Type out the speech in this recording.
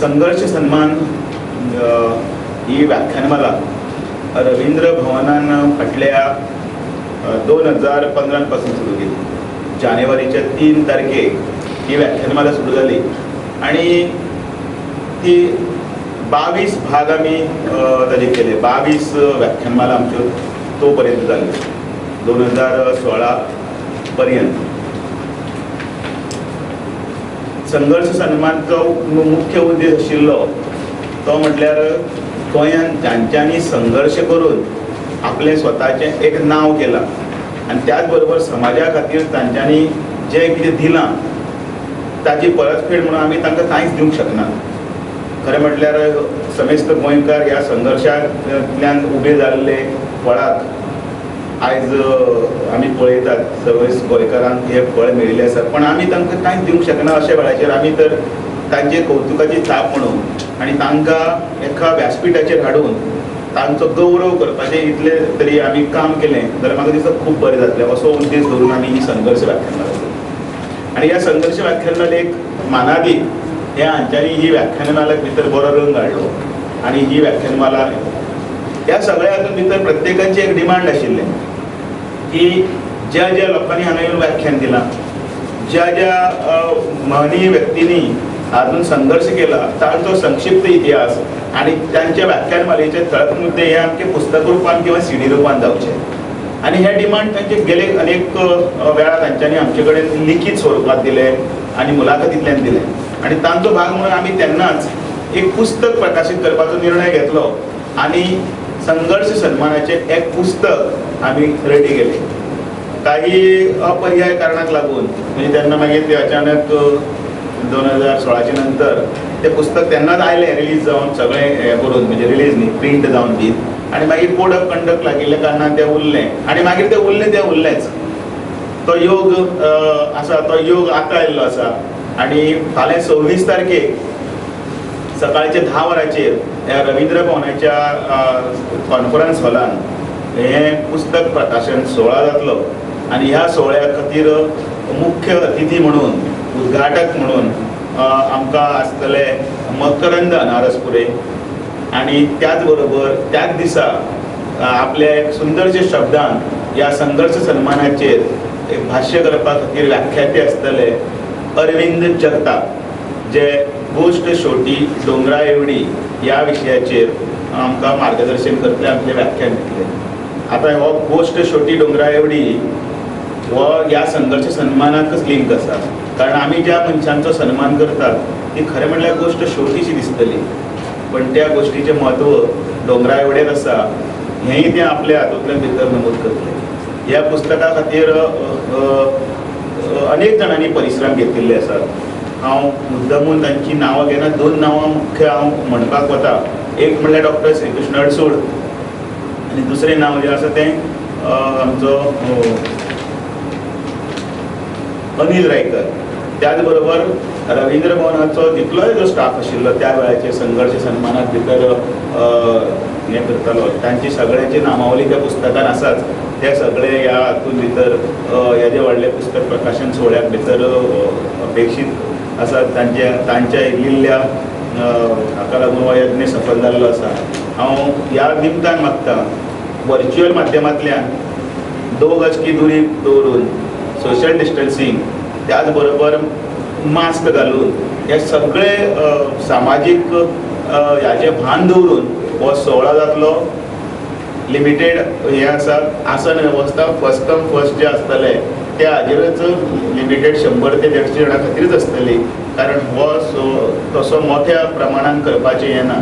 संघर्ष सन्मान ही व्याख्यानमाला रवींद्र भवनान फाटल्या 2015 पासून सुरू केली. जानेवारीच्या 3 तारखेक ही व्याख्यानमाला सुरू झाली आणि ती 22 भाग आम्ही ताजे केले. 22 व्याख्यानमाला आमच्यो तो पर्यंत जाल्यो 2016 पर्यंत. संघर्ष सन्मानचो मुख्य उद्देश आशिल्लो तो म्हटल्यार गोंयांत जांच्यांनी संघर्ष करून आपले स्वताचें एक नांव केलां आनी त्याच बरोबर समाजा खातीर तांच्यांनी जें कितें दिलां ताची परतफेड म्हणून आमी तांकां कांयच दिवंक शकना. खरें म्हटल्यार समेस्त गोंयकार ह्या संघर्शांतल्यान उबे जाल्ले फळाक आयज आमी पळयतात. सगळे गोंयकारांक हे फळ मेळिल्लें आसा पण आमी तांकां कांयच दिवंक शकना. अशा वेळाचेर आमी तर तांचे कौतुकाची चाप म्हणून आनी तांकां एका व्यासपीठाचेर हाडून तांचो गौरव करपाचें इतले तरी आमी काम केलें जाल्यार म्हाका दिसता खूब बरें जातलें. असो उद्देश धरून आमी ही संघर्श व्याख्यानमाला केली आनी ह्या संघर्ष व्याख्यानमालेक मानादी हे हांच्यांनी ही व्याख्यानमाला भितर बरो रंग हाडलो आनी ही व्याख्यानमाला ह्या सगळ्या हातूंत भितर प्रत्येकाची एक डिमांड आशिल्लें की ज्या ज्या लोकांनी हांगा येवन व्याख्यान दिलां, ज्या ज्या महनीय व्यक्तींनी हातून संघर्ष केला तांचो संक्षिप्त इतिहास आणि त्यांच्या व्याख्यानमालेचे ठळक मुद्दे हे आमचे पुस्तक रुपान किंवा सीडी रुपान जावचे. आणि हे डिमांड तांचे गेले अनेक वेळा तांच्यांनी आमचे कडेन लिखीत स्वरुपात दिले आणि मुलाखतींतल्यान दिले आणि तांचो भाग म्हणून आमी तेन्नाच एक पुस्तक प्रकाशीत करपाचो निर्णय घेतलो आणि संघर्ष सन्मानाचे एक पुस्तक आमी रेडी केले. काही अपर्याय कारणाक लागून म्हणजे तेन्ना मागीर ते अचानक 2016च्या नंतर ते पुस्तक तेन्नाच आयलें रिलीज जावन सगळें हें करून म्हणजे रिलीज न्ही प्रिंट जावन बी आनी मागीर कोड ऑफ कंडक्ट लागिल्ल्या कारणान तें उरलें आनी मागीर तें उरलेंच. तो योग आसा तो योग आतां आयिल्लो आसा आनी फाल्यां 26 तारखेक सकाळचे 10 वरांचेर ह्या रवींद्र भवनाच्या कॉन्फरन्स हॉलान हें पुस्तक प्रकाशन सोहळा जातलो आनी ह्या सोहळ्या खातीर मुख्य अतिथी म्हणून उद्घाटक म्हणून आमकां आसतले मकरंद अनारसपुरे आणि त्याच बरोबर त्याच दिसा आपले सुंदरशे शब्दान ह्या संघर्ष सन्मानाचेर एक भाष्य करपा खातीर व्याख्याते आसतले अरविंद जगताप जे गोश्ट शेवटी दोंगरा एवढी ह्या विशयाचेर आमकां मार्गदर्शन करतले आमचें व्याख्यान दितले. आतां हो गोश्ट शेवटी दोंगरा एवढी हो ह्या संघर्ष सन्मानाकच लिंक आसा कारण आमी ज्या मनशांचो सन्मान करतात ती खरें म्हणल्यार गोश्ट शेवटीशी दिसतली पण त्या गोश्टीचें म्हत्व दोंगरा एवढेच आसा हेंय ते आपल्या हातूंतल्यान भितर नमूद करतले. ह्या पुस्तका खातीर अनेक जाणांनी परिश्रम घेतिल्ले आसात. हांव मुद्दमून तांची नांवां घेना. 2 नांवां मुख्य हांव म्हणपाक वता. एक म्हणल्यार डॉक्टर श्रीकृष्ण अडसूड आनी दुसरें नांव जें आसा तें आमचो अनिल रायकर. त्याच बरोबर रवींद्र भवनाचो जितलोय जो स्टाफ आशिल्लो त्या वेळाचेर संघर्ष सन्मानाक भितर हें करतालो तांची सगळ्यांची नामावली त्या पुस्तकान आसाच. ते सगळे ह्या हातूंत भितर हेजें व्हडलें पुस्तक प्रकाशन सोहळ्याक भितर अपेक्षीत आसात. तांच्या इल्ल्या हाका लागून हो यत्न सफल जाल्लो आसा. हांव ह्या निमतान मागता वर्च्युअल माध्यमांतल्यान 2 गज की दुरी दवरून सोशल डिस्टन्सींग त्याच बरोबर मास्क घालून हे सगळे सामाजीक ह्याचे भान दवरून हो सोहळा जातलो. लिमिटेड हे आसा आसन वेवस्था फर्स्ट कम फर्स्ट जे आसतले त्या हाजेरच लिमिटेड 100 ते 150 जाणां खातीरच आसतली कारण हो तसो मोठ्या प्रमाणान करपाचें हें ना.